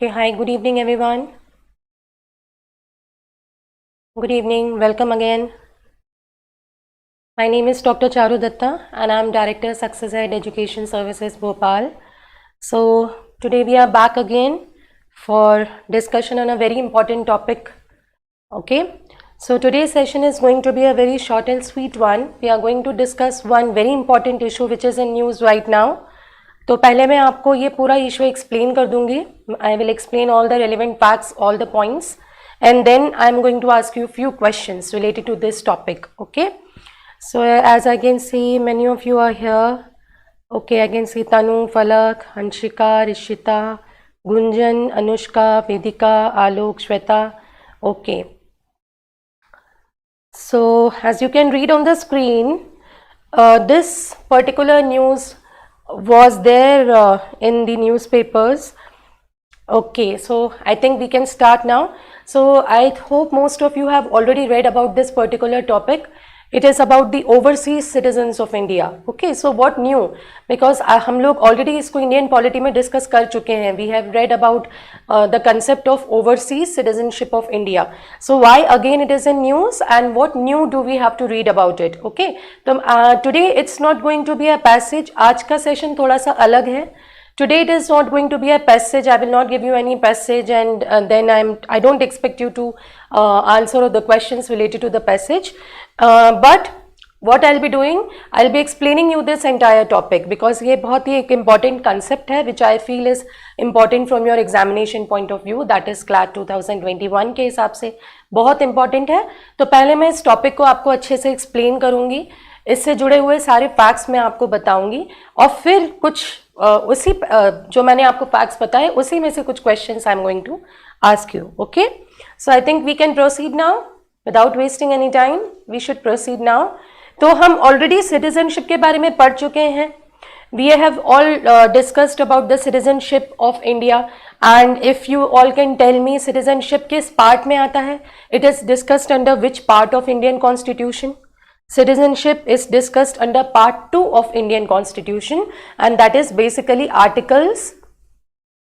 Okay, hi, good evening everyone. Good evening, welcome again. My name is Dr. Charu Datta and I am Director Success Ed Education Services Bhopal. So today we are back again for discussion on a very important topic. Okay, so today's session is going to be a very short and sweet one. We are going to discuss one very important issue which is in news right now. तो पहले मैं आपको ये पूरा issue explain कर दूंगी. I will explain all the relevant facts, all the points, and then I am going to ask you a few questions related to this topic. Okay, so as I can see, many of you are here. Okay, I can see Tanu, Falak, Hanshika, Rishita, Gunjan, Anushka, Vedika, Alok, Shweta. Okay, so as you can read on the screen, this particular news was there in the newspapers. Okay, so I think we can start now. So I hope most of you have already read about this particular topic. It is about the overseas citizens of India. Okay, so what new? Because हम लोग already इसको Indian polity में discuss कर चुके हैं. We have read about the concept of overseas citizenship of India. So why again it is in news and what new do we have to read about it? Okay, तो today it's not going to be a passage. आज का session थोड़ा सा अलग है. Today it is not going to be a passage. I will not give you any passage, and then I don't expect you to answer the questions related to the passage. But what I'll be doing, I'll be explaining you this entire topic because ये बहुत ही एक important concept है which I feel is important from your examination point of view, that is CLAT 2021 के हिसाब से बहुत important है. तो पहले मैं इस topic को आपको अच्छे से explain करूँगी, इससे जुड़े हुए सारे facts मैं आपको बताऊँगी और फिर कुछ उसी जो मैंने आपको फैक्ट्स बताए उसी में से कुछ questions I am going to ask you. Okay, so I think we can proceed now without wasting any time. We should proceed now. तो हम ऑलरेडी सिटीजनशिप के बारे में पढ़ चुके हैं. We have all discussed about the citizenship of India and if you all can tell me citizenship किस part में आता है. It is discussed under which part of Indian constitution? Citizenship is discussed under part 2 of Indian Constitution and that is basically articles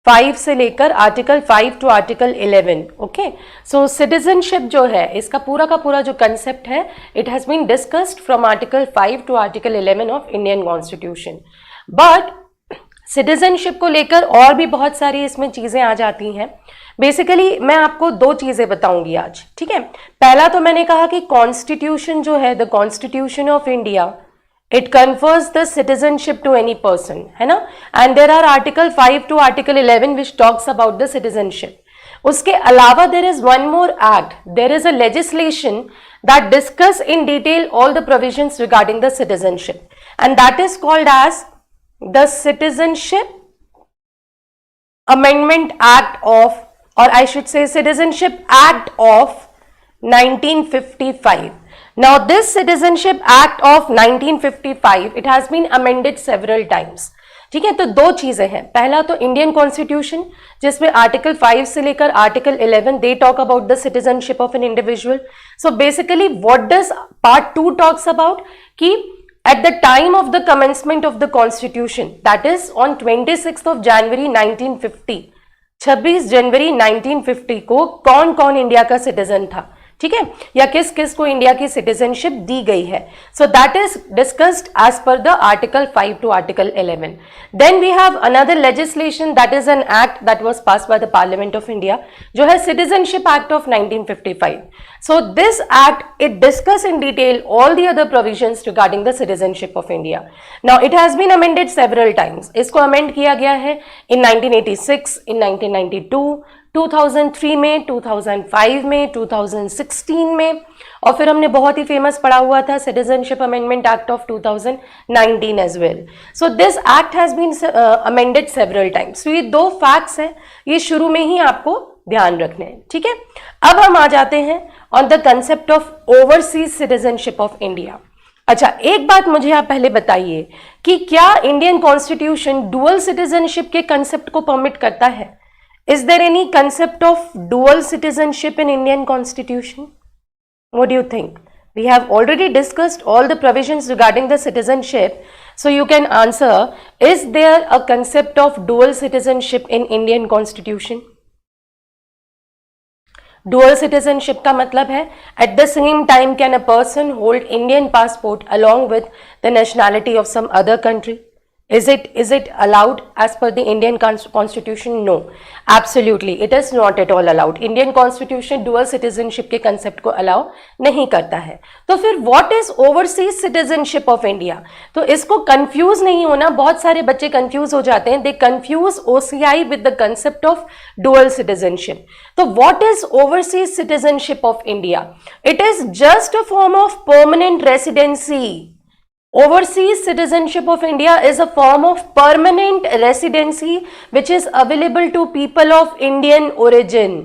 5 से लेकर article 5 to article 11. Okay, so citizenship जो है इसका पूरा का पूरा जो concept है it has been discussed from article 5 to article 11 of Indian Constitution. But citizenship को लेकर और भी बहुत सारी इसमें चीज़ें आ जाती हैं. बेसिकली मैं आपको दो चीज़ें बताऊंगी आज. ठीक है, पहला तो मैंने कहा कि कॉन्स्टिट्यूशन जो है the constitution of India it confers the citizenship to any person, है ना. And there are article 5 to article 11 which talks about the citizenship. उसके अलावा there is one more act, there is a legislation that discuss in detail all the provisions regarding the citizenship and that is called as the citizenship amendment act of, or I should say Citizenship Act of 1955. Now this Citizenship Act of 1955 it has been amended several times. ठीक है, तो दो चीजें हैं. पहला तो Indian constitution जिसमें article 5 से लेकर article 11 they talk about the citizenship of an individual. So basically what does part 2 talks about कि at the time of the commencement of the constitution, that is on 26th of January 1950, 26 जनवरी 1950 को कौन कौन India का citizen था, ठीक है, या किस किस को इंडिया की सिटीजनशिप दी गई है. So that is discussed as per the article 5 to article 11. Then we have another legislation that is an act that was passed by the parliament of India जो है citizenship act of 1955. So this act it discuss in detail all the other provisions regarding the citizenship of India. Now it has been amended several times. इसको amend किया गया है इन 1986, इन 1992, 2003 में, 2005 में, 2016 में और फिर हमने बहुत ही फेमस पढ़ा हुआ था citizenship amendment act of 2019 as well. So this act has been amended several times. तो ये दो फैक्ट्स हैं, ये शुरू में ही आपको ध्यान रखने हैं. ठीक है, अब हम आ जाते हैं on the concept of overseas citizenship of India. अच्छा, एक बात मुझे आप पहले बताइए कि क्या इंडियन कॉन्स्टिट्यूशन डुअल सिटीजनशिप के कंसेप्ट को परमिट करता है? Is there any concept of dual citizenship in Indian Constitution? What do you think? We have already discussed all the provisions regarding the citizenship. So you can answer, is there a concept of dual citizenship in Indian Constitution? Dual citizenship का मतलब है at the same time can a person hold Indian passport along with the nationality of some other country. Is it allowed as per the Indian Constitution? No, absolutely it is not at all allowed. Indian Constitution dual citizenship के concept को allow नहीं करता है. तो फिर what is overseas citizenship of India? तो इसको confuse नहीं होना, बहुत सारे बच्चे confuse हो जाते हैं. They confuse OCI with the concept of dual citizenship. तो what is overseas citizenship of India? It is just a form of permanent residency. Overseas citizenship of India is a form of permanent residency which is available to people of Indian origin.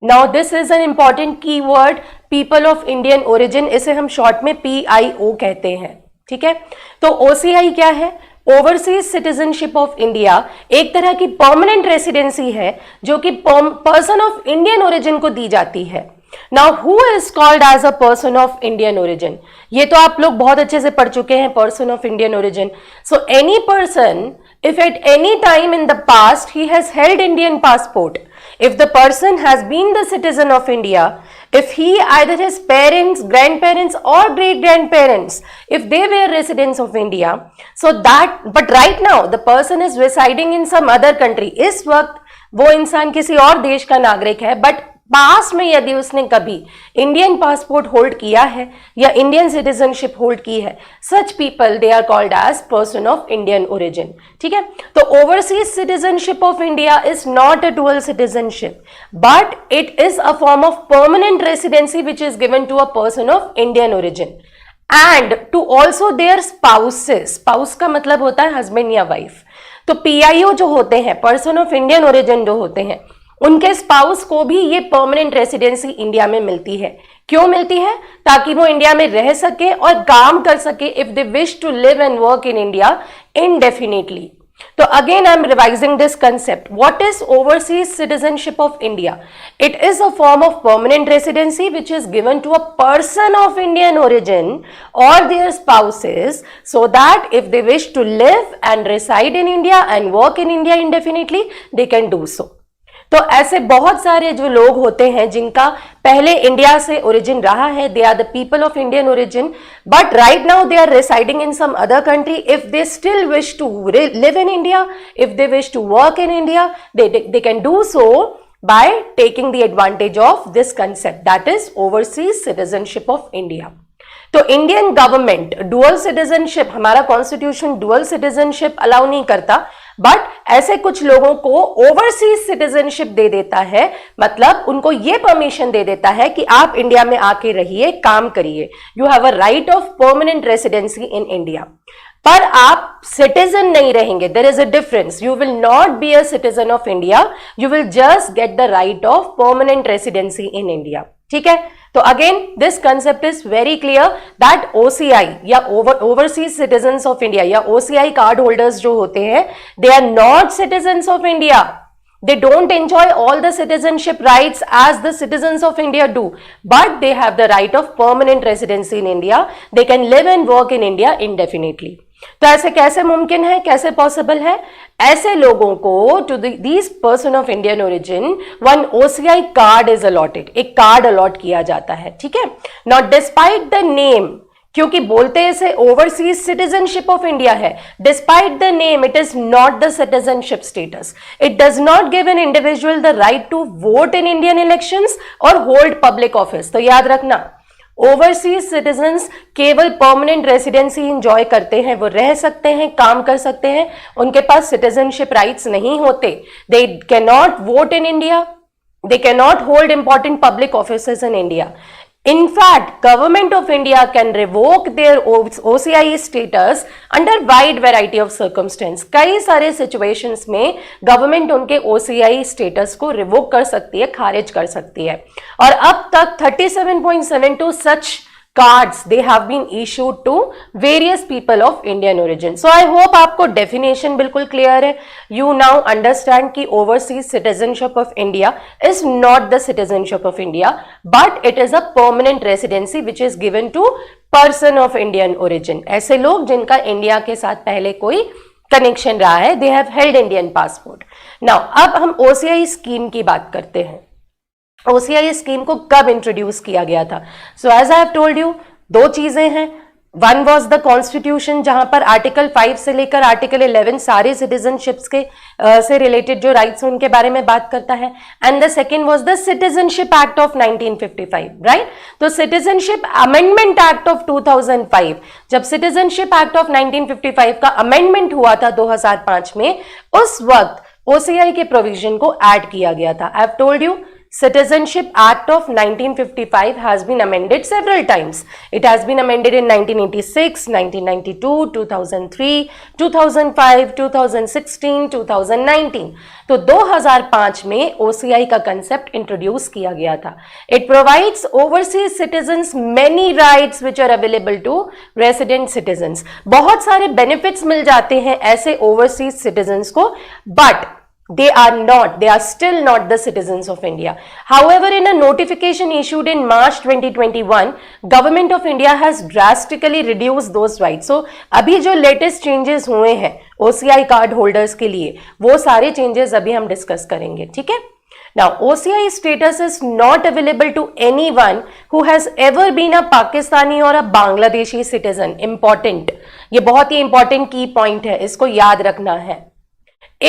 Now this is an important keyword, people of Indian origin. इसे हम short में PIO कहते हैं. ठीक है, तो OCI क्या है? ओवरसीज सिटीजनशिप ऑफ इंडिया एक तरह की परमानेंट रेसिडेंसी है जो कि पर्सन ऑफ इंडियन ओरिजिन को दी जाती है. Now who is called as a person of Indian origin? ये तो आप लोग बहुत अच्छे से पढ़ चुके हैं, person of Indian origin. So any person, if at any time in the past he has held Indian passport, if the person has been the citizen of India, if he either his parents, grandparents or great grandparents, if they were residents of India, so that, but right now the person is residing in some other country. इस वक्त वो इंसान किसी और देश का नागरिक है, बट पास में यदि उसने कभी इंडियन पासपोर्ट होल्ड किया है या इंडियन सिटीजनशिप होल्ड की है, such people they are called as person of Indian origin. ठीक है, तो overseas citizenship of India is not a dual citizenship but it is a form of permanent residency which is given to a person of Indian origin and to also their spouses. Spouse का मतलब होता है husband या wife. तो PIO जो होते हैं, person of Indian origin जो होते हैं, उनके स्पाउस को भी ये परमानेंट रेसिडेंसी इंडिया में मिलती है. क्यों मिलती है? ताकि वो इंडिया में रह सके और काम कर सके if they wish to live and work in India indefinitely. तो again I am revising this concept. What is overseas citizenship of India? It is a form of permanent residency which is given to a person of Indian origin or their spouses so that if they wish to live and reside in India and work in India indefinitely, they can do so. तो ऐसे बहुत सारे जो लोग होते हैं जिनका पहले इंडिया से ओरिजिन रहा है, they are the people of Indian origin, but right now they are residing in some other country. If they still wish to live in India, if they wish to work in India, they can do so by taking the advantage of this concept, that is overseas citizenship of India. तो Indian government dual citizenship, हमारा constitution dual citizenship allow नहीं करता, but ऐसे कुछ लोगों को overseas citizenship दे देता है. मतलब उनको ये परमिशन दे देता है कि आप इंडिया में आके रहिए, काम करिए. You have a right of permanent residency in India, पर आप सिटीजन नहीं रहेंगे. There is a difference. You will not be a citizen of India, you will just get the right of permanent residency in India. ठीक है, तो again this concept is very clear that OCI या overseas citizens of India या OCI card holders जो होते हैं, they are not citizens of India. They don't enjoy all the citizenship rights as the citizens of India do, but they have the right of permanent residency in India. They can live and work in India indefinitely. तो ऐसे कैसे मुमकिन है, कैसे possible है? ऐसे लोगों को to these person of Indian origin one OCI card is allotted, एक कार्ड अलॉट किया जाता है. ठीक है, नॉट डिस्पाइट द नेम, क्योंकि बोलते इसे ओवरसीज सिटीजनशिप ऑफ इंडिया है, despite the name it is not the citizenship status. It does not give an individual the right to vote in Indian elections और होल्ड पब्लिक ऑफिस. तो याद रखना, overseas citizens केवल permanent residency enjoy करते हैं, वो रह सकते हैं, काम कर सकते हैं, उनके पास सिटीजनशिप राइट्स नहीं होते. They can not vote in India, they cannot hold important public offices in India. In fact, Government of India can revoke their OCI status under wide variety of circumstances. कई सारे situations में government उनके OCI status को revoke कर सकती है, खारिज कर सकती है. और अब तक 37.72 such cards they have been issued to various people of Indian origin. So I hope आपको definition बिल्कुल clear है. You now understand कि overseas citizenship of India is not the citizenship of India, but it is a permanent residency which is given to person of Indian origin. ऐसे लोग जिनका India के साथ पहले कोई कनेक्शन रहा है, they have held Indian passport. Now अब हम OCI स्कीम की बात करते हैं. OCI स्कीम को कब इंट्रोड्यूस किया गया था? So as I have told you, दो चीजें हैं. वन वॉज द कॉन्स्टिट्यूशन, जहां पर आर्टिकल 5 से लेकर आर्टिकल 11 सारे सिटीजनशिप्स के से रिलेटेड जो राइट्स हैं उनके बारे में बात करता है. And the second was the citizenship act of 1955, right? तो सिटीजनशिप अमेंडमेंट एक्ट ऑफ 2005, जब सिटीजनशिप एक्ट ऑफ 1955 का अमेंडमेंट हुआ था 2005 में, उस वक्त OCI के प्रोविजन को ऐड किया गया था. आई have told you, Citizenship Act of 1955 has been amended several times. It has been amended in 1986, 1992, 2003, 2005, 2016, 2019. तो 2005 में OCI का कंसेप्ट इंट्रोड्यूस किया गया था. It provides overseas citizens many rights which are available to resident citizens. बहुत सारे benefits मिल जाते हैं ऐसे ओवरसीज सिटीजन्स को, but they are still not the citizens of India. However, in a notification issued in March 2021, Government of India has drastically reduced those rights. So, अभी जो latest changes हुए हैं OCI कार्ड होल्डर्स के लिए, वो सारे changes अभी हम डिस्कस करेंगे, ठीक है? Now, OCI status is not available to anyone who has ever been a Pakistani or a Bangladeshi citizen. Important, ये बहुत ही important key point है, इसको याद रखना है.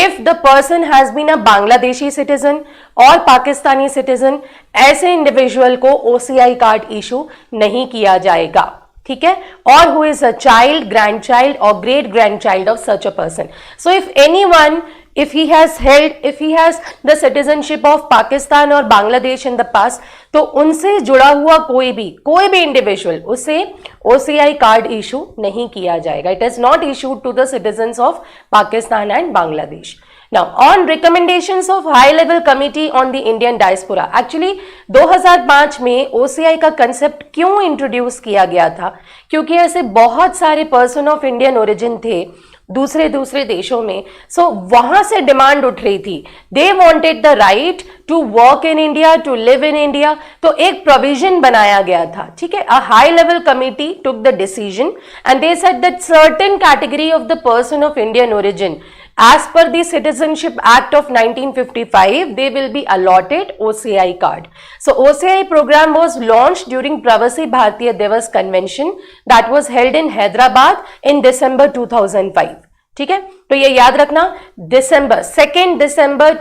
If the person has been a Bangladeshi citizen और पाकिस्तानी citizen, ऐसे individual को OCI कार्ड इशू नहीं किया जाएगा, ठीक है? और who is a child, grandchild or great grandchild of such a person. So if anyone, if he has the citizenship of Pakistan और Bangladesh in the past, तो उनसे जुड़ा हुआ कोई भी इंडिविजुअल, उसे OCI कार्ड इशू नहीं किया जाएगा. It is not issued to the citizens of Pakistan and Bangladesh. Now, on recommendations of high level committee on the Indian diaspora, actually 2005 में OCI का कंसेप्ट क्यों इंट्रोड्यूस किया गया था? क्योंकि ऐसे बहुत सारे पर्सन ऑफ इंडियन ओरिजिन थे दूसरे देशों में, सो वहां से डिमांड उठ रही थी. They wanted the right to work in India, to live in India. तो एक प्रोविजन बनाया गया था, ठीक है? A high level committee took the decision and they said that certain category of the person of Indian origin, as per the Citizenship Act of 1955, they will be allotted OCI card. So OCI program was launched during Pravasi Bharatiya Divas Convention that was held in Hyderabad in December 2005. ठीक है? तो ये याद रखना, December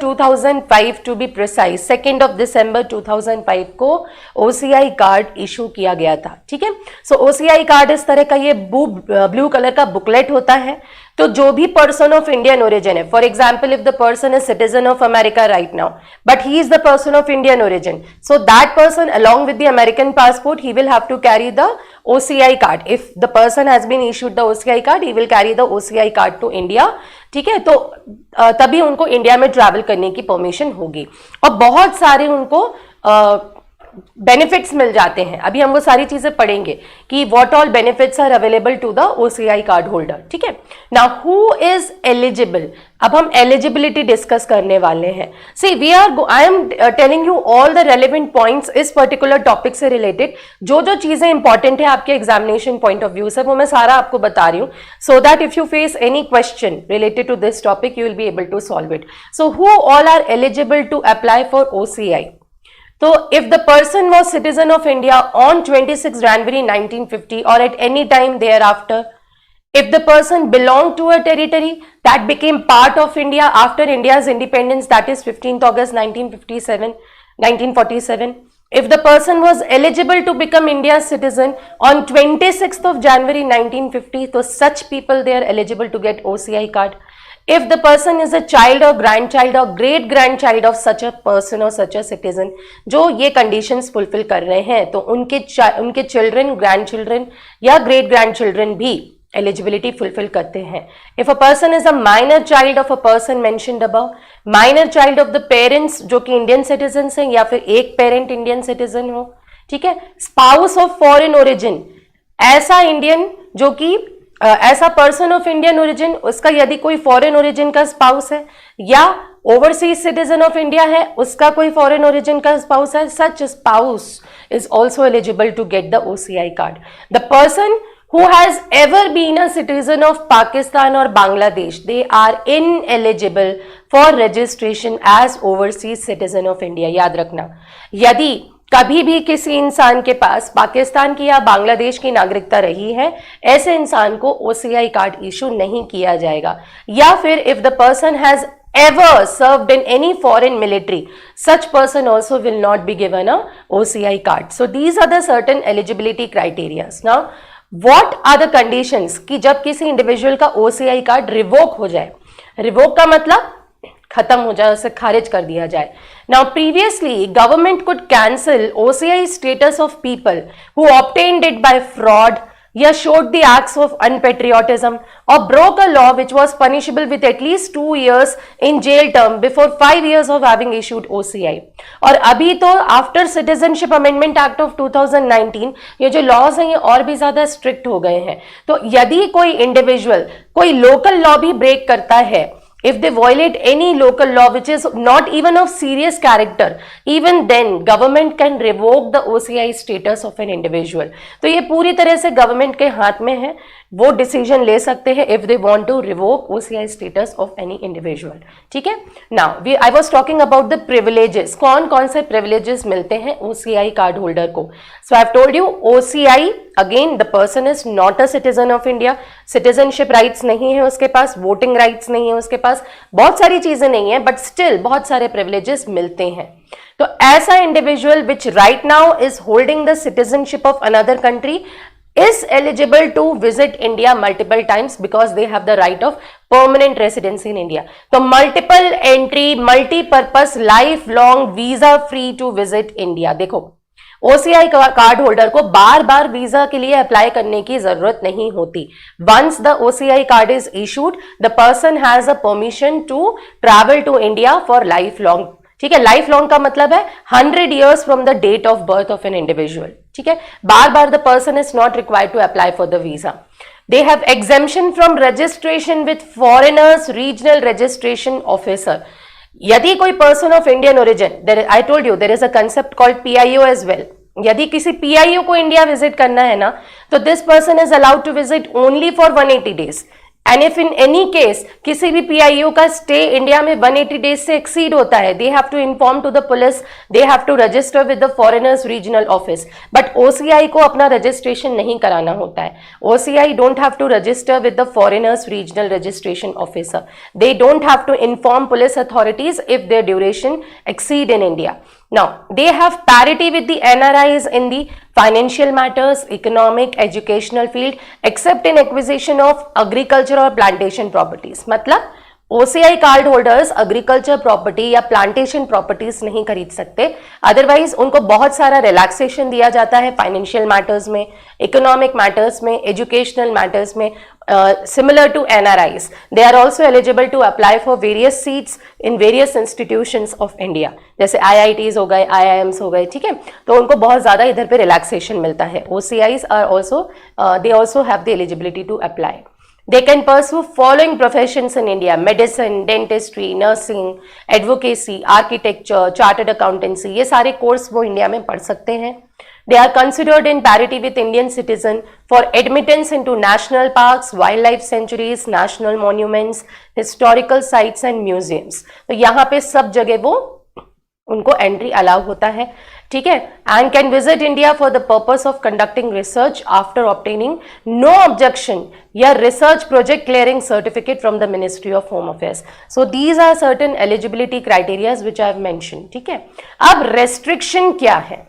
2005 to be precise, 2 December 2005 को OCI card issue किया गया था, ठीक है? सो OCI कार्ड इस तरह का ये ब्लू कलर का बुकलेट होता है. तो जो भी पर्सन ऑफ इंडियन ओरिजिन है, for example if the person is citizen of America right now, but he is the person of Indian origin, so that person along with the American passport he will have to carry the OCI card. If the person has been issued the OCI card, he will carry the OCI card to India, ठीक है? तो तभी उनको India में travel करने की permission होगी और बहुत सारे उनको बेनिफिट्स मिल जाते हैं. अभी हम वो सारी चीजें पढ़ेंगे कि what all benefits are available to the OCI card holder, ठीक है? नाउ हु इज एलिजिबल, अब हम एलिजिबिलिटी डिस्कस करने वाले हैं. See I am telling you all the relevant points इस पर्टिकुलर टॉपिक से रिलेटेड. जो चीजें इंपॉर्टेंट है आपके एग्जामिनेशन पॉइंट ऑफ व्यू से, वो मैं सारा आपको बता रही हूँ, so that if you face any question related to this topic you will be able to solve it. So who all are eligible to apply for OCI? So, if the person was citizen of India on 26 January 1950 or at any time thereafter, if the person belonged to a territory that became part of India after India's independence, that is 15th August 1947, if the person was eligible to become India's citizen on 26th of January 1950, so such people, they are eligible to get OCI card. If the person is a child or grandchild or great grandchild of such a person or such a citizen, जो ये conditions fulfill कर रहे हैं, तो उनके children, grandchildren या great grandchildren भी eligibility fulfill करते हैं. If a person is a minor child of a person mentioned above, minor child of the parents जो कि Indian citizens हैं या फिर एक parent Indian citizen हो, ठीक है? Spouse of foreign origin, ऐसा Indian जो कि ऐसा पर्सन ऑफ इंडियन ओरिजिन, उसका यदि कोई फॉरेन ओरिजिन का स्पाउस है या ओवरसीज सिटीजन ऑफ इंडिया है, उसका कोई फॉरेन ओरिजिन का स्पाउस है, सच spouse is also eligible to get the OCI card. The person who has ever been a citizen of Pakistan or Bangladesh, they are ineligible for registration as overseas citizen of India. याद रखना, यदि कभी भी किसी इंसान के पास पाकिस्तान की या बांग्लादेश की नागरिकता रही है, ऐसे इंसान को OCI कार्ड इशू नहीं किया जाएगा. या फिर if the person has ever served in any foreign military, such person also will not be given a OCI card. So these are the certain eligibility criteria. Now what are the conditions कि जब किसी individual का OCI card revoke हो जाए. Revoke का मतलब खत्म हो जाए, उसे खारिज कर दिया जाए. Now previously government could cancel OCI status of people who obtained it by fraud या showed the acts of unpatriotism or broke a law which was punishable with at least 2 years in jail term before 5 years of having issued OCI. और अभी तो after citizenship amendment act of 2019 ये जो laws हैं ये और भी ज्यादा स्ट्रिक्ट हो गए हैं. तो यदि कोई इंडिविजुअल कोई लोकल लॉ भी ब्रेक करता है, if they violate any local law which is not even of serious character, even then government can revoke the OCI status of an individual. तो ये पूरी तरह से गवर्नमेंट के हाथ में है, वो डिसीजन ले सकते हैं if they want to revoke OCI status of any individual. ठीक है. Now I was talking about the privileges. कौन कौन से privileges मिलते हैं OCI कार्ड होल्डर को. So I've told you OCI, again the person is not a citizen of India, citizenship rights नहीं है उसके पास, voting rights नहीं है उसके पास, बहुत सारी चीजें नहीं है, but still बहुत सारे privileges मिलते हैं. तो ऐसा individual which right now is holding the citizenship of another country is eligible to visit India multiple times because they have the right of permanent residency in India. तो multiple entry, multi-purpose, lifelong visa free to visit India. देखो OCI card holder को बार बार visa के लिए apply करने की जरूरत नहीं होती. Once the OCI card is issued, the person has a permission to travel to India for lifelong. ठीक है. लाइफ लॉन्ग का मतलब है 100 years from the date of birth of an individual. ठीक है. बार बार the person is not required to apply for the visa. They have exemption from registration with foreigners regional registration officer. यदि कोई person of Indian origin, I told you there is a concept called PIO as well. यदि किसी PIO को India visit करना है ना, तो this person is allowed to visit only for 180 days. And if in any case किसी भी PIO का स्टे इंडिया में 180 डेज से एक्सीड होता है, they have to inform to the police, they have to register with the foreigners regional office. But OCI को अपना registration नहीं कराना होता है. OCI don't have to register with the foreigners regional registration officer. They don't have to inform police authorities if their duration exceed in India. Now, they have parity with the NRIs in the financial matters, economic, educational field, except in acquisition of agriculture or plantation properties. मतलब OCI card holders agriculture property या plantation properties नहीं खरीद सकते. Otherwise उनको बहुत सारा relaxation दिया जाता है फाइनेंशियल मैटर्स में, इकोनॉमिक मैटर्स में, एजुकेशनल मैटर्स में. Similar to NRIs, they are also eligible to apply for various seats in various institutions of India. जैसे IITs हो गए, IIMs हो गए. ठीक है. तो उनको बहुत ज्यादा इधर पे रिलैक्सेशन मिलता है. OCIs are also they also have the eligibility to apply. They can pursue following professions in India: medicine, dentistry, nursing, advocacy, architecture, chartered accountancy. ये सारे कोर्स वो इंडिया में पढ़ सकते हैं. They are considered in parity with Indian citizen for admittance into national parks, wildlife sanctuaries, national monuments, historical sites and museums. तो यहाँ पे सब जगह वो उनको एंट्री अलाउ होता है. ठीक है. And can visit India for the purpose of conducting research after obtaining no objection या research project clearing certificate from the ministry of home affairs. So these are certain eligibility criterias which I have mention. ठीक है. अब restriction क्या है,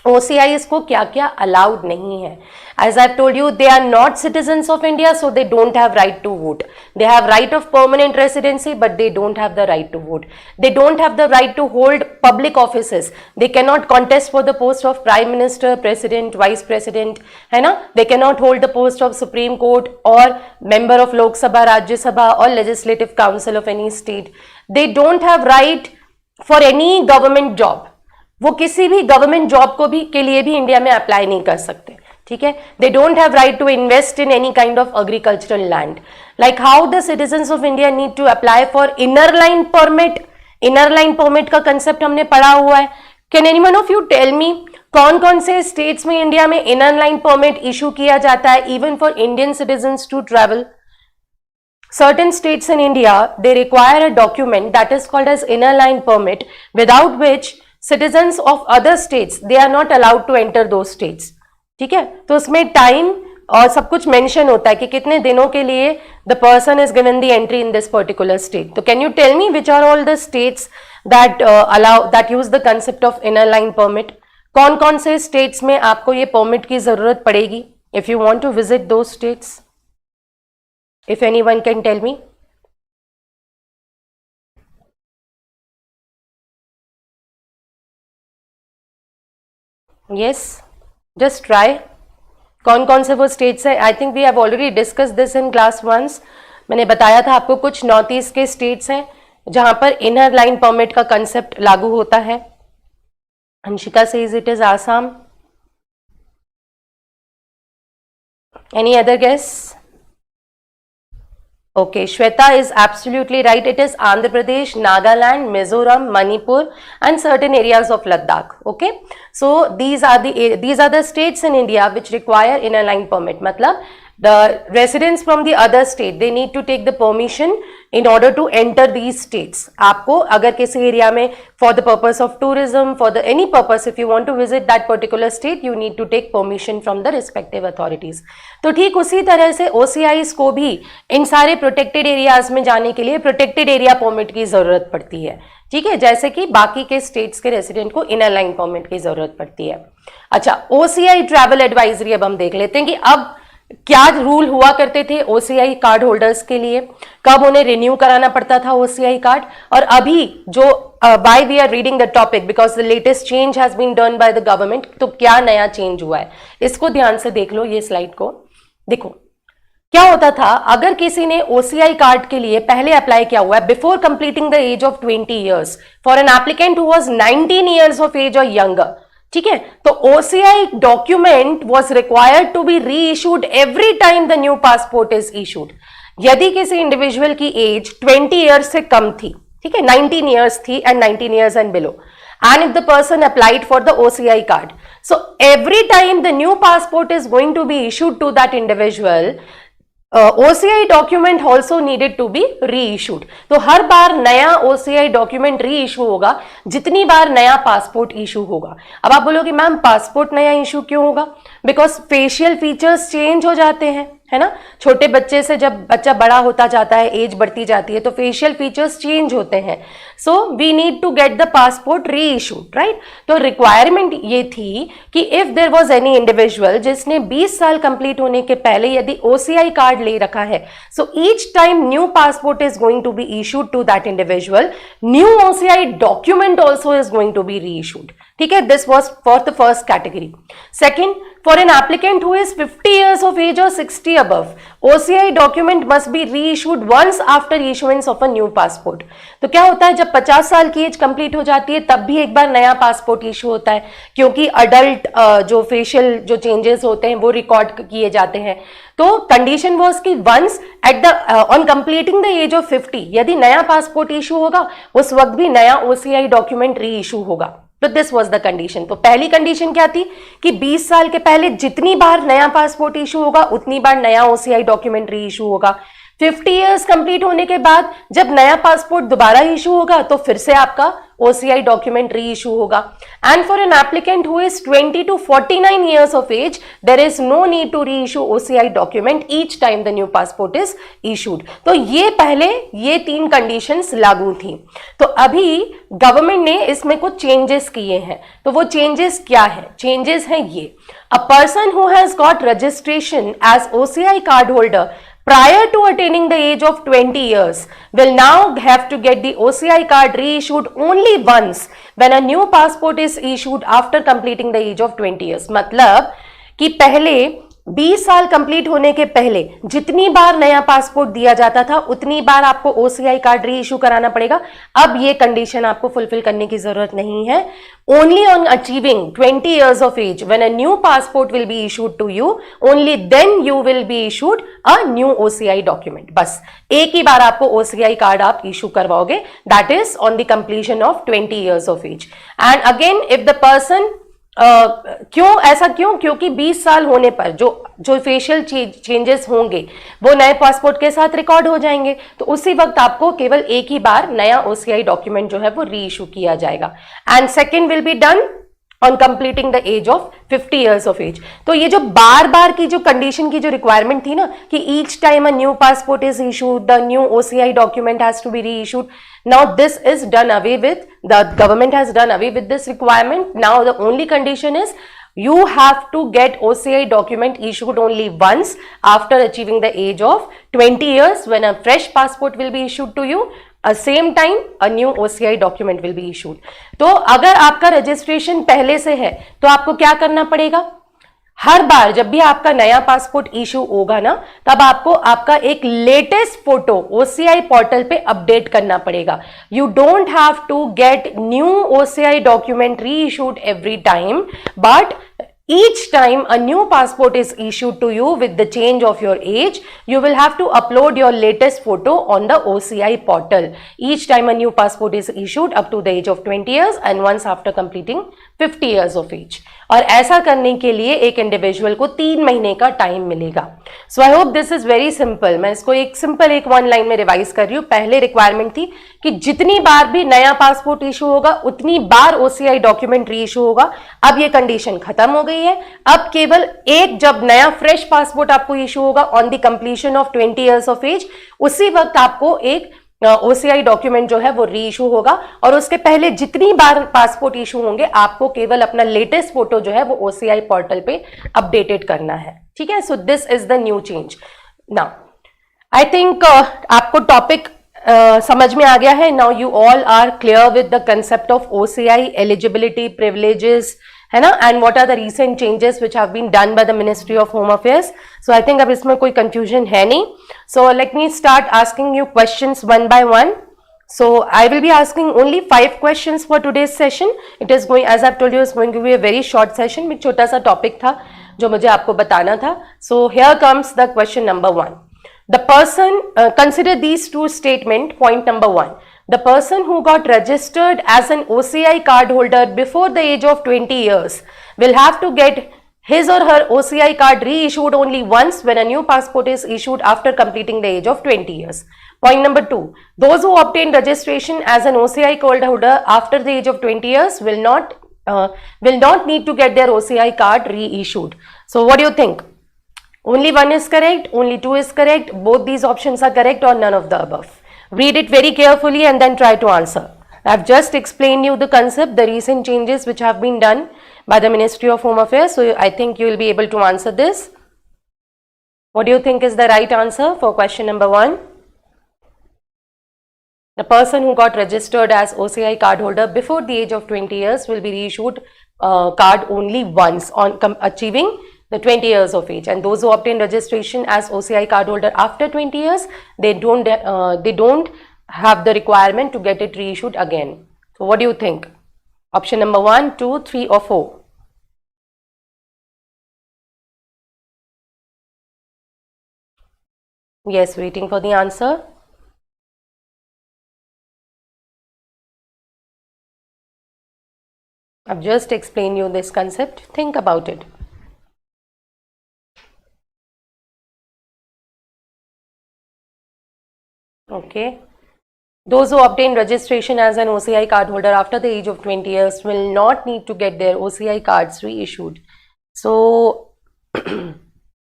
OCIs को क्या क्या allowed नहीं है. As I've told you, they are not citizens of India, so they don't have right to vote. They have right of permanent residency, but they don't have the right to vote. They don't have the right to hold public offices. They cannot contest for the post of Prime Minister, President, Vice President, है ना. They cannot hold the post of Supreme Court or member of Lok Sabha, Rajya Sabha or Legislative Council of any state. They don't have right for any government job. वो किसी भी government job को भी के लिए भी India में apply नहीं कर सकते. ठीक है. They don't have right to invest in any kind of agricultural land. Like how the citizens of India need to apply for inner line permit. Inner line permit का कंसेप्ट हमने पढ़ा हुआ है. Can anyone of you tell me कौन कौन से states में India में इनर लाइन परमिट इशू किया जाता है even for Indian citizens to travel? Certain states in India, they require a document that is called as inner line permit, without which citizens of other states, they are not allowed to enter those states. ठीक है, तो उसमें time और सब कुछ mention होता है कि कितने दिनों के लिए the person is given the entry in this particular state. तो can you tell me which are all the states that that use the concept of inner line permit? कौन कौन से states में आपको ये permit की जरूरत पड़ेगी if you want to visit those states? If anyone can tell me. Yes, just try. कौन कौन से वो स्टेट्स है? I think we have already discuss this in class once. मैंने बताया था आपको कुछ नॉर्थ ईस्ट के स्टेट्स हैं जहां पर इनर लाइन परमिट का कंसेप्ट लागू होता है. Anshika says it is Assam. Any other guess? Okay, Shweta is absolutely right. It is Andhra Pradesh, Nagaland, Mizoram, Manipur, and certain areas of Ladakh. Okay, so these are the states in India which require inner line permit. मतलब the residents from the other state, they need to take the permission in order to enter these states. आपको अगर किसी area में for the purpose of tourism, for the any purpose, if you want to visit that particular state, you need to take permission from the respective authorities. तो ठीक उसी तरह से OCIs को भी इन सारे प्रोटेक्टेड एरियाज में जाने के लिए प्रोटेक्टेड एरिया परमिट की जरूरत पड़ती है. ठीक है, जैसे कि बाकी के स्टेट्स के रेसिडेंट को इनर लाइन परमिट की जरूरत पड़ती है. अच्छा, OCI ट्रैवल एडवाइजरी अब हम देख लेते हैं कि अब क्या रूल हुआ करते थे OCI कार्ड होल्डर्स के लिए, कब उन्हें रिन्यू कराना पड़ता था OCI कार्ड, और अभी जो by we are reading the topic because the latest change has been done by the government, तो क्या नया चेंज हुआ है इसको ध्यान से देख लो. ये स्लाइड को देखो. क्या होता था अगर किसी ने OCI कार्ड के लिए पहले अप्लाई किया हुआ है before completing the age of 20 years for an applicant who was 19 years of age और यंगर, ठीक है, तो OCI document was required to be reissued every time the new passport is issued. यदि किसी individual की as 20 years से कम थी, ठीक है, 19 ईयर्स थी and 19 years and below, and if the person applied for the OCI card, so every time the new passport is going to be issued to that individual, OCI document also needed to be reissued. तो हर बार नया OCI document reissue होगा जितनी बार नया passport issue होगा. अब आप बोलोगे ma'am passport नया इशू क्यों होगा? बिकॉज फेशियल फीचर्स चेंज हो जाते हैं, है ना. छोटे बच्चे से जब बच्चा बड़ा होता जाता है, एज बढ़ती जाती है, तो फेशियल फीचर्स चेंज होते हैं. So we need to get the passport reissued, right. तो रिक्वायरमेंट ये थी कि if there was any individual जिसने 20 साल कंप्लीट होने के पहले यदि OCI कार्ड ले रखा है, so each time new passport is going to be issued to that individual, new OCI document also is going to be reissued. ठीक है, this was for the first category. Second, for an applicant who is 50 years of age or 60 above, OCI document must be reissued once after issuance of a new passport. तो क्या होता है जब 50 साल की as complete हो जाती है तब भी एक बार नया पासपोर्ट इशू होता है, क्योंकि अडल्ट जो फेशियल जो चेंजेस होते हैं वो रिकॉर्ड किए जाते हैं. तो कंडीशन वॉज कि once at the on completing the age of 50 यदि नया पासपोर्ट इशू होगा उस वक्त भी नया OCI डॉक्यूमेंट री इशू होगा. तो दिस वॉज द कंडीशन. तो पहली कंडीशन क्या थी कि 20 साल के पहले जितनी बार नया पासपोर्ट इशू होगा उतनी बार नया OCI डॉक्यूमेंट री इशू होगा. 50 इयर्स कंप्लीट होने के बाद जब नया पासपोर्ट दोबारा इशू होगा तो फिर से आपका OCI डॉक्यूमेंट री इशू होगा. And for an applicant who is 20 to 49 years of age, there is no need to reissue OCI document each time the new passport is issued. तो ये पहले ये 3 कंडीशंस लागू थी. तो अभी गवर्नमेंट ने इसमें कुछ चेंजेस किए हैं. तो वो चेंजेस क्या है? चेंजेस हैं ये. A person who has got registration as OCI card holder prior to attaining the age of 20 years will now have to get the OCI card reissued only once when a new passport is issued after completing the age of 20 years. मतलब कि पहले 20 साल complete होने के पहले जितनी बार नया passport दिया जाता था उतनी बार आपको OCI कार्ड री इशू कराना पड़ेगा. अब ये कंडीशन आपको फुलफिल करने की जरूरत नहीं है. Only on achieving 20 years of age, when a new passport will be issued to you, only then you will be issued a new OCI document. बस एक ही बार आपको OCI कार्ड आप इशू करवाओगे. That is on the completion of 20 years of age. And again, if the person क्यों ऐसा क्यों? क्योंकि 20 साल होने पर जो जो फेशियल चेंजेस होंगे वो नए पासपोर्ट के साथ रिकॉर्ड हो जाएंगे, तो उसी वक्त आपको केवल एक ही बार नया ओसीआई डॉक्यूमेंट जो है वो री इशू किया जाएगा। And second will be done on completing the age of 50 years of age. तो ये जो बार बार की जो कंडीशन की जो रिक्वायरमेंट थी ना कि each time a new passport is issued, the new OCI document has to be reissued, now this is done away with, the government has done away with this requirement. Now the only condition is you have to get OCI document issued only once after achieving the age of 20 years, when a fresh passport will be issued to you. At same time a new OCI document will be issued. तो अगर आपका registration पहले से है तो आपको क्या करना पड़ेगा? हर बार जब भी आपका नया पासपोर्ट इशू होगा ना, तब आपको आपका एक लेटेस्ट फोटो ओसीआई पोर्टल पे अपडेट करना पड़ेगा। You don't have to get new OCI document reissued every time, but each time a new passport is issued to you with the change of your age, you will have to upload your latest photo on the OCI portal. Each time a new passport is issued up to the age of 20 years and once after completing 50 years of age. और ऐसा करने के लिए एक individual को 3 महीने का time मिलेगा। So I hope this is very simple. मैं इसको एक सिंपल एक 1 लाइन में रिवाइज कर रही हूँ। पहले रिक्वायरमेंट थी कि जितनी बार भी नया पासपोर्ट इशू होगा उतनी बार ओसीआई डॉक्यूमेंट री इशू होगा। अब ये कंडीशन खत्म हो गई है। अब केवल एक जब नया फ्रेश पासपोर्ट आपको इशू होगा on the completion of 20 years of age, उसी वक्त आपको एक ओसीआई डॉक्यूमेंट जो है वो री इशू होगा। और उसके पहले जितनी बार पासपोर्ट इशू होंगे आपको केवल अपना लेटेस्ट फोटो जो है वो ओसीआई पोर्टल पे अपडेटेड करना है। ठीक है, so this is the new change. Now I think आपको टॉपिक समझ में आ गया है। Now you all are clear with the concept of OCI, eligibility, privileges, है ना, and what are the recent changes which have been done by the ministry of home affairs. So I think अब इसमें कोई confusion है नहीं। So let me start asking you questions one by one. So I will be asking only 5 questions for today's session. It is going, as I've told you, it's going to be a very short session. एक छोटा सा topic था जो मुझे आपको बताना था. So here comes the question number 1. The person, consider these two statement. Point number 1. The person who got registered as an OCI card holder before the age of 20 years will have to get his or her OCI card reissued only once when a new passport is issued after completing the age of 20 years. Point number 2. Those who obtain registration as an OCI card holder after the age of 20 years will not need to get their OCI card reissued. So what do you think? Only one is correct, only 2 is correct, both these options are correct, or none of the above? Read it very carefully and then try to answer. I've just explained you the concept, the recent changes which have been done by the Ministry of Home Affairs. So I think you will be able to answer this. What do you think is the right answer for question number 1? The person who got registered as OCI card holder before the age of 20 years will be reissued card only once on achieving the 20 years of age, and those who obtain registration as OCI card holder after 20 years, they don't have the requirement to get it reissued again. So what do you think? Option number 1, 2, 3 or 4? Yes, waiting for the answer. I've just explained you this concept. Think about it. Okay. Those who obtain registration as an OCI card holder after the age of 20 years will not need to get their OCI cards reissued. So,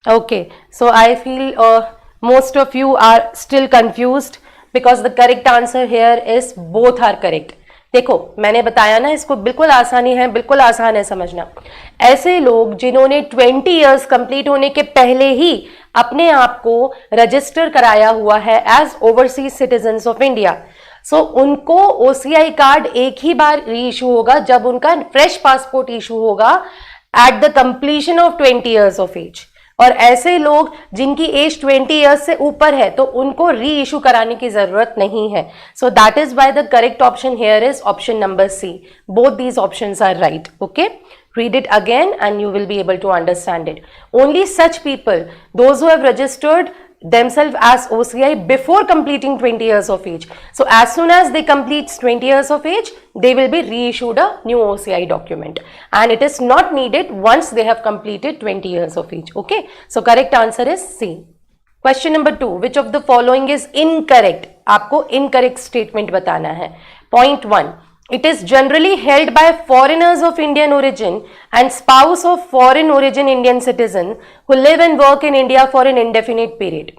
okay. So I feel most of you are still confused because the correct answer here is both are correct. देखो मैंने बताया ना, इसको बिल्कुल आसानी है, बिल्कुल आसान है समझना। ऐसे लोग जिन्होंने 20 इयर्स कंप्लीट होने के पहले ही अपने आप को रजिस्टर कराया हुआ है as overseas citizens of India, so उनको ओसीआई कार्ड एक ही बार री इशू होगा जब उनका फ्रेश पासपोर्ट इशू होगा at the completion of 20 years of age. और ऐसे लोग जिनकी एज 20 इयर्स से ऊपर है तो उनको री इशू कराने की जरूरत नहीं है। So that is why the correct option here is option number C. Both these options are right. Okay, read it again and you will be able to understand it. Only such people, those who have registered themselves as OCI before completing 20 years of age. So as soon as they complete 20 years of age, they will be reissued a new OCI document, and it is not needed once they have completed 20 years of age. Okay, so correct answer is C. Question number 2, which of the following is incorrect? आपको incorrect statement बताना है. Point 1, it is generally held by foreigners of Indian origin and spouse of foreign origin Indian citizen who live and work in India for an indefinite period.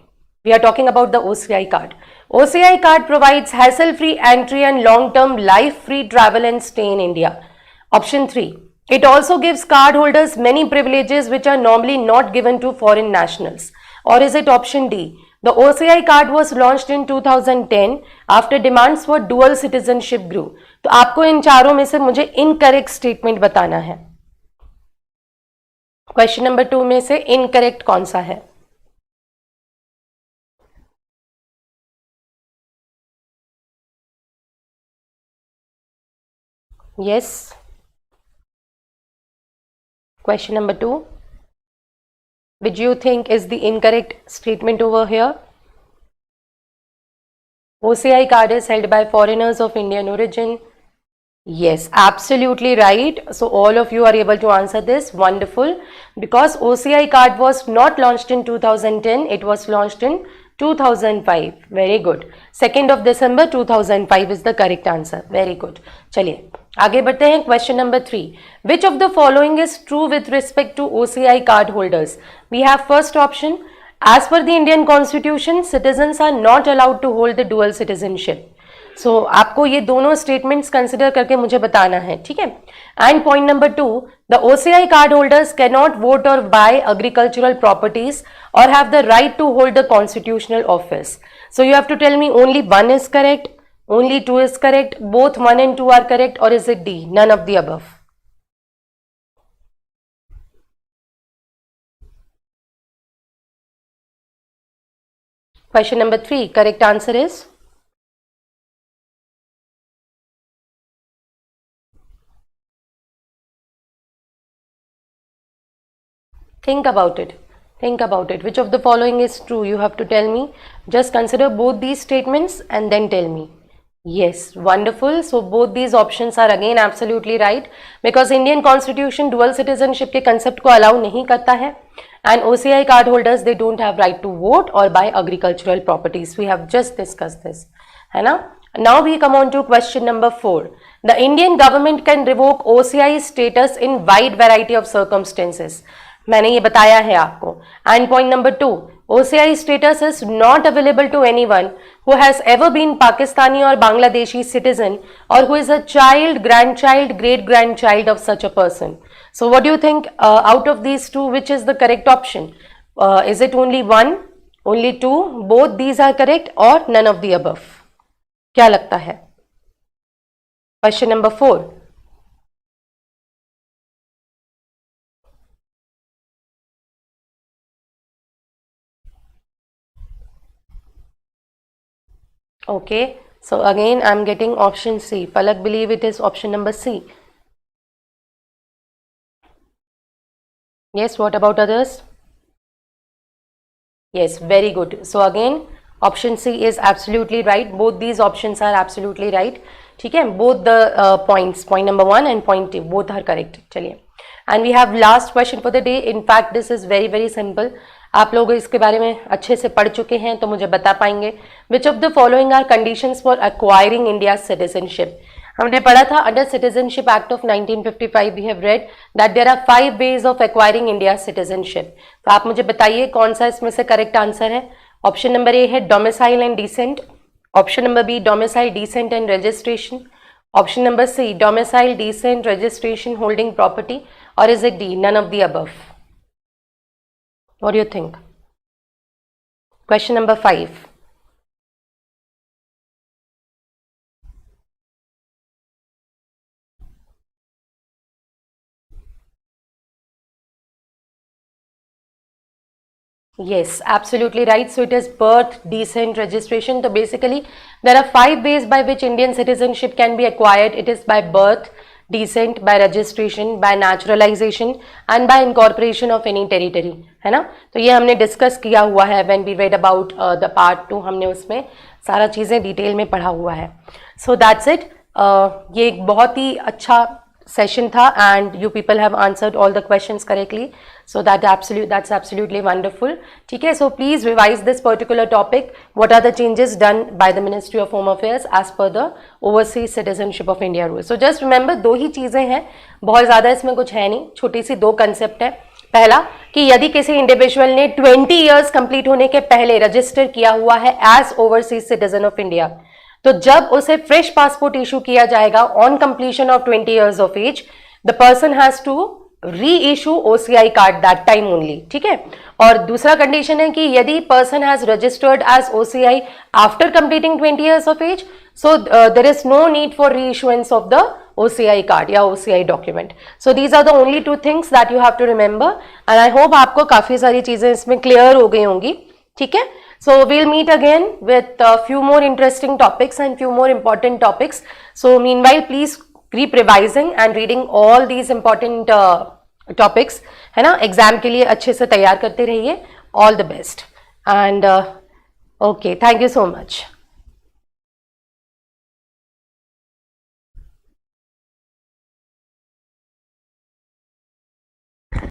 We are talking about the OCI card. OCI card provides hassle-free entry and long-term life-free travel and stay in India. Option 3, it also gives card holders many privileges which are normally not given to foreign nationals. Or is it option D? The OCI card was launched in 2010 after demands for dual citizenship grew. तो आपको इन चारों में से मुझे incorrect statement बताना है. Question number 2 में से इनकरेक्ट कौन सा है? Yes. Question number 2, which you think is the incorrect statement over here? OCI card is held by foreigners of Indian origin. Yes, absolutely right. So all of you are able to answer this. Wonderful. Because OCI card was not launched in 2010, it was launched in 2005. Very good. 2nd of December 2005 is the correct answer. Very good. चलिए आगे बढ़ते हैं. Question number 3. Which of the following is true with respect to OCI card holders? We have first option. As per the Indian Constitution, citizens are not allowed to hold the dual citizenship. So आपको ये दोनों statements consider करके मुझे बताना है, ठीक है? And point number 2, the OCI card holders cannot vote or buy agricultural properties or have the right to hold the constitutional office. So you have to tell me only one is correct, only 2 is correct, both 1 and 2 are correct, or is it D? None of the above. Question number 3, correct answer is? Think about it. Think about it. Which of the following is true? You have to tell me. Just consider both these statements and then tell me. Yes, wonderful. So both these options are again absolutely right, because Indian Constitution dual citizenship के concept को allow नहीं करता है, and OCI card holders they don't have right to vote or buy agricultural properties. We have just discussed this, है ना? Now we come on to question number 4. The Indian government can revoke OCI status in wide variety of circumstances. मैंने ये बताया है आपको. And point number 2, OCI status is not available to anyone who has ever been Pakistani or Bangladeshi citizen or who is a child, grandchild, great-grandchild of such a person. So what do you think out of these two, which is the correct option? Is it only 1, only 2, both these are correct, or none of the above? क्या लगता है? Question number 4. Okay, so again I'm getting option C. Palak believe it is option number C. Yes, what about others? Yes, very good. So again option C is absolutely right. Both these options are absolutely right. ठीक है, both the points, point number 1 and point 2, both are correct. चलिए, and we have last question for the day. In fact, this is very very simple. आप लोग इसके बारे में अच्छे से पढ़ चुके हैं तो मुझे बता पाएंगे. Which of the following are conditions for acquiring India's citizenship? हमने पढ़ा था under Citizenship Act of 1955 we have read that there are 5 ways of acquiring India's citizenship. तो आप मुझे बताइए कौन सा इसमें से करेक्ट आंसर है. ऑप्शन नंबर ए है domicile and descent, option number B domicile descent and registration, option number C domicile descent registration holding property, or is it D none of the above? What do you think? Question number 5. Yes, absolutely right. So it is birth, descent, registration. So basically there are 5 ways by which Indian citizenship can be acquired. It is by birth, descent, by registration, by naturalization and by incorporation of any territory, है ना. तो ये हमने discuss किया हुआ है when we read about the part 2, हमने उसमें सारा चीज़ें डिटेल में पढ़ा हुआ है. So that's it. ये एक बहुत ही अच्छा सेशन था and you people have answered all the questions correctly, so that's absolutely wonderful. ठीक है, so please revise this particular topic. What are the changes done by the Ministry of Home Affairs as per the Overseas Citizenship of India rules? So just remember, दो ही चीज़ें हैं, बहुत ज़्यादा इसमें कुछ है नहीं, छोटी सी दो कंसेप्ट है. पहला कि यदि किसी इंडिविजुअल ने 20 ईयर्स कंप्लीट होने के पहले रजिस्टर किया हुआ है as overseas citizen of India, तो जब उसे फ्रेश पासपोर्ट इशू किया जाएगा on completion of 20 years of age, the person has to reissue OCI card that time only. ठीक है, और दूसरा कंडीशन है कि यदि person has registered as OCI after completing 20 years of age, so there is no need for reissuance of the OCI card या OCI document. So these are the only two things that you have to remember and I hope आपको काफी सारी चीजें इसमें clear हो गई होंगी. ठीक है, so we'll meet again with a few more interesting topics and few more important topics. So meanwhile, please keep revising and reading all these important topics, है ना. एग्जाम के लिए अच्छे से तैयार करते रहिए. All the best and okay, thank you so much.